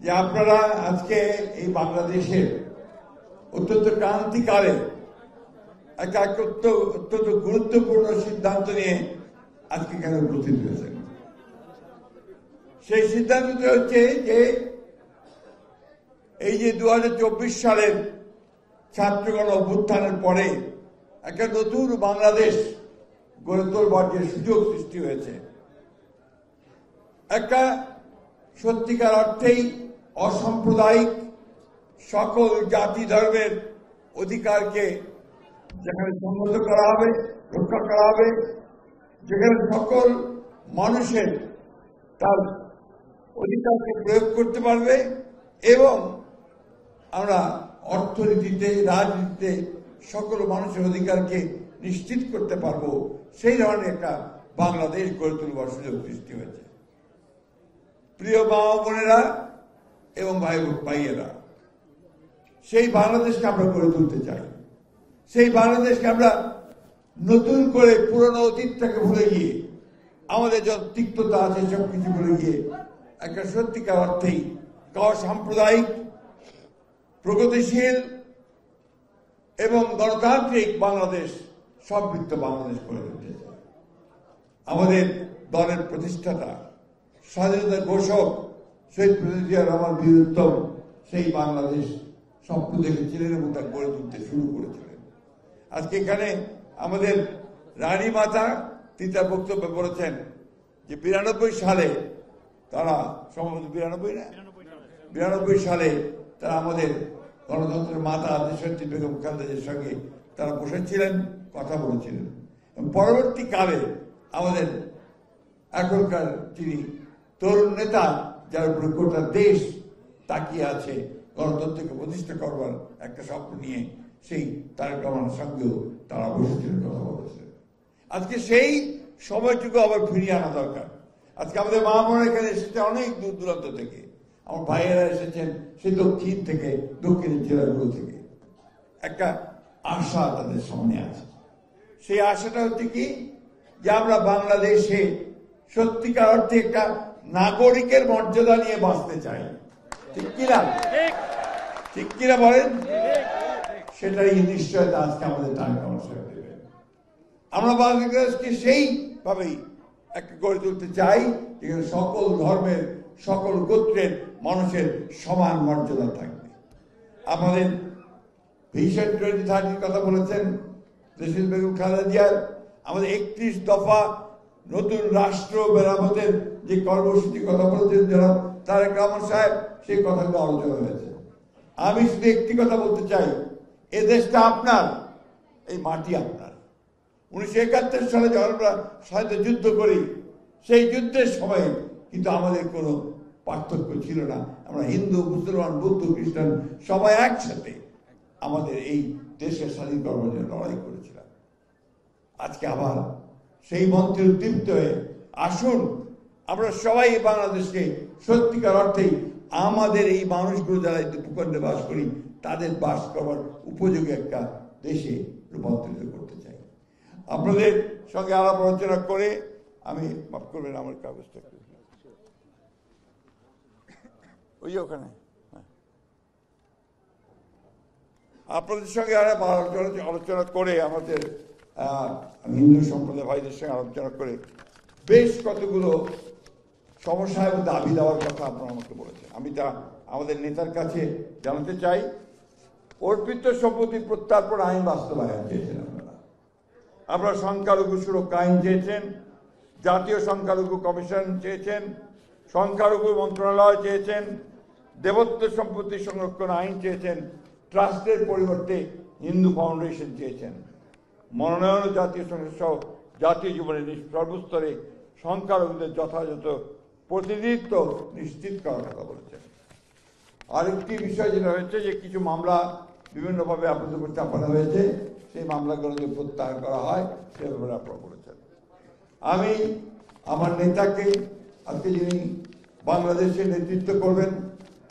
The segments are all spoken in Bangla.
যে আপনারা আজকে এই বাংলাদেশের অত্যন্ত ক্রান্তিকালে একটা অত্যন্ত গুরুত্বপূর্ণ সিদ্ধান্ত নিয়ে আজকে কেন উপস্থিত হয়েছেন। সেই সিদ্ধান্তটি হচ্ছে যে এই যে 2024 সালের ছাত্রগণ অভ্যুত্থানের পরে একটা নতুন বাংলাদেশ গড়ে তোলবার যে সুযোগ সৃষ্টি হয়েছে, একটা সত্যিকার অর্থেই অসাম্প্রদায়িক সকল জাতি ধর্মের অধিকারকে যেখানে সংহত করা হবে, রক্ষা করা হবে, যেখানে সকল মানুষের তার অধিকারকে প্রয়োগ করতে পারবে এবং আমরা অর্থনীতিতে, রাজনীতিতে সকল মানুষের অধিকারকে নিশ্চিত করতে পারবো, সেই ধরনের একটা বাংলাদেশ গড়ে তুলবার সুযোগ সৃষ্টি হয়েছে। প্রিয় মা বোনেরা এবং ভাইয়েরা, সেই বাংলাদেশকে আমরা গড়ে তুলতে চাই। সেই বাংলাদেশকে আমরা নতুন করে পুরনো অতীতটাকে ভুলে গিয়ে, আমাদের যত তিক্ততা আছে সবকিছু ভুলে গিয়ে একটা সত্যিকার অর্থেই সাম্প্রদায়িক, প্রগতিশীল এবং গণতান্ত্রিক বাংলাদেশ, সমৃদ্ধ বাংলাদেশ গড়ে তুলতে চাই। আমাদের দলের প্রতিষ্ঠাতা, স্বাধীনতার ঘোষক শহীদ প্রেসিডেন্ট জিয়া রহমান বীর উত্তম সেই বাংলাদেশ স্বপ্ন দেখেছিলেন এবং তা গড়ে তুলতে শুরু করেছিলেন। আজকে এখানে আমাদের রানী মাতা তিতার বক্তব্যে বলেছেন যে 92 সালে তারা, সম্ভবত 92 সালে তারা আমাদের গণতন্ত্রের মাতা দেশনেত্রী বেগম খালেদা জিয়ার সঙ্গে তারা বসেছিলেন, কথা বলেছিলেন। পরবর্তীকালে আমাদের এখনকার যিনি তরুণ নেতা, যার উপরে গোটা দেশ তাকিয়ে আছে গণতন্ত্রকে প্রতিষ্ঠা করবার একটা স্বপ্ন নিয়ে, সেই তারেক রহমানের সঙ্গেও তারা বসেছিলেন, কথা বলেছিলেন। আজকে সেই সময়টুকু আবার ফিরিয়ে আনা দরকার। আজকে আমাদের মা বোনেরা এখানে এসেছে অনেক দূর দূরান্ত থেকে, আমার ভাইয়েরা এসেছেন সেই দক্ষিণ থেকে, দক্ষিণের জেলাগুলো থেকে। একটা আশা তাদের সামনে আছে। সেই আশাটা হচ্ছে কি, যে আমরা বাংলাদেশে সত্যিকার অর্থে একটা নাগরিকের মর্যাদা নিয়ে বাঁচতে চাই। ঠিক কিনা? ঠিক কিনা বলেন? সেটাই নিশ্চয়তা আজকে আমাদের তারেক রহমান সাহেব দেবেন। আমরা বাংলাদেশকে সেইভাবেই একটা গড়ে তুলতে চাই যেখানে সকল ধর্মের, সকল গোত্রের মানুষের সমান মর্যাদা থাকবে। আমাদের ভিশন 2030 কথা বলেছেন দেশনেত্রী বেগম খালেদা জিয়ার। আমাদের 31 দফা নতুন রাষ্ট্র মেরামতের যে কর্মসূচি কথা বলেছেন যারা তারেক রহমান সাহেব, সেই কথাগুলো আলোচনা হয়েছে। আমি শুধু একটি কথা বলতে চাই, এ দেশটা আপনার, এই মাটি আপনার। 1971 সালে যখন আমরা স্বাধীনতা যুদ্ধ করি, সেই যুদ্ধের সময় কিন্তু আমাদের কোনো পার্থক্য ছিল না। আমরা হিন্দু, মুসলমান, বৌদ্ধ, খ্রিস্টান সবাই একসাথে আমাদের এই দেশের স্বাধীন করবার জন্য লড়াই করেছিলাম। আজকে আবার সেই মন্ত্রে উদ্দীপ্ত হয়ে আসুন আমরা সবাই বাংলাদেশকে সত্যিকার অর্থেই আমাদের এই মানুষগুলো যারা ভূখণ্ডে বাস করি তাদের বাস করবার উপযোগী একটা দেশে রূপান্তরিত করতে চাই। আপনাদের সঙ্গে আলাপ আলোচনা করে আমি, মাফ করবেন আমার কাগজটা ওই ওখানে, আপনাদের সঙ্গে আলোচনা করে আমাদের হিন্দু সম্প্রদায় ভাইদের সঙ্গে আলোচনা করে বেশ কতগুলো সমস্যা এবং দাবি দেওয়ার কথা আপনারা আমাকে বলেছেন। আমি তা আমাদের নেতার কাছে জানাতে চাই। অর্পিত সম্পত্তি প্রত্যার্পণ আইন বাস্তবায়ন চেয়েছেন আপনারা সংখ্যালঘু সুরক্ষা আইন চেয়েছেন, জাতীয় সংখ্যালঘু কমিশন চেয়েছেন, সংখ্যালঘু মন্ত্রণালয় চেয়েছেন, দেবত্ব সম্পত্তি সংরক্ষণ আইন চেয়েছেন, ট্রাস্টের পরিবর্তে হিন্দু ফাউন্ডেশন চেয়েছেন, মনোনয়ন জাতীয় সংসদ সহ জাতীয় জীবনের সর্বস্তরে সংখ্যালঘুদের যথাযথ প্রতিনিধিত্ব নিশ্চিত করার কথা বলেছেন। আরেকটি বিষয় যেটা হয়েছে যে কিছু মামলা বিভিন্নভাবে আপনাদের উপর চাপানো হয়েছে, সেই মামলাগুলো যদি প্রত্যাহার করা হয় সে ব্যাপারে আপনারা বলেছেন। আমি আমার নেতাকে আজকে যিনি বাংলাদেশের নেতৃত্ব করবেন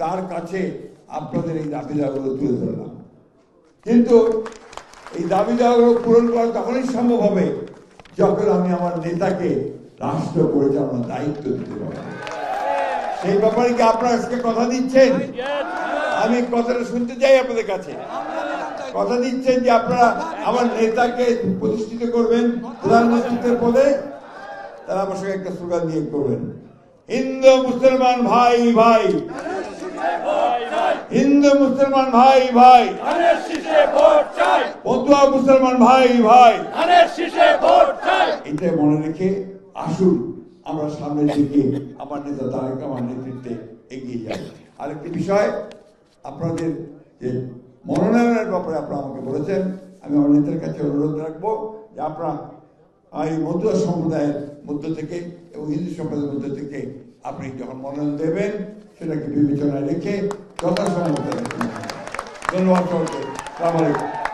তার কাছে আপনাদের এই দাবি দাওয়াগুলো তুলে ধরলাম। কিন্তু এই দাবি দাওয়াগুলো পূরণ করা তখনই সম্ভব হবে যখন আমি আমার নেতাকে রাষ্ট্র পরিচালনার দায়িত্ব দিতে পারব। সেই ব্যাপারে কি আপনারা আজকে কথা দিচ্ছেন? আমি কথাটা শুনতে চাই আপনাদের কাছে। কথা দিচ্ছেন যে আপনারা আমার নেতাকে প্রতিষ্ঠিত করবেন প্রধানমন্ত্রীর পদে? তারা আমার সঙ্গে একটা স্লোগান দিয়ে করবেন, হিন্দু মুসলমান ভাই ভাই, হিন্দু মুসলমান ভাই ভাই, বন্ধুয়া মুসলমান ভাই ভাই। এটা মনে রেখে আসুন আমরা সামনের দিকে আমার নেতা তারেক আমার নেতৃত্বে এগিয়ে যাই। আরেকটি বিষয়, আপনাদের যে মনোনয়নের ব্যাপারে আপনারা আমাকে বলেছেন, আমি আমার নেতার কাছে অনুরোধ রাখবো যে আপনারা এই মধ্যুয়া সম্প্রদায়ের মধ্য থেকে এবং হিন্দু সম্প্রদায়ের মধ্য থেকে আপনি যখন মনোনয়ন দেবেন সেটাকে বিবেচনায় রেখে যথাসম্ভব। ধন্যবাদ সবাইকে। আসসালামু আলাইকুম।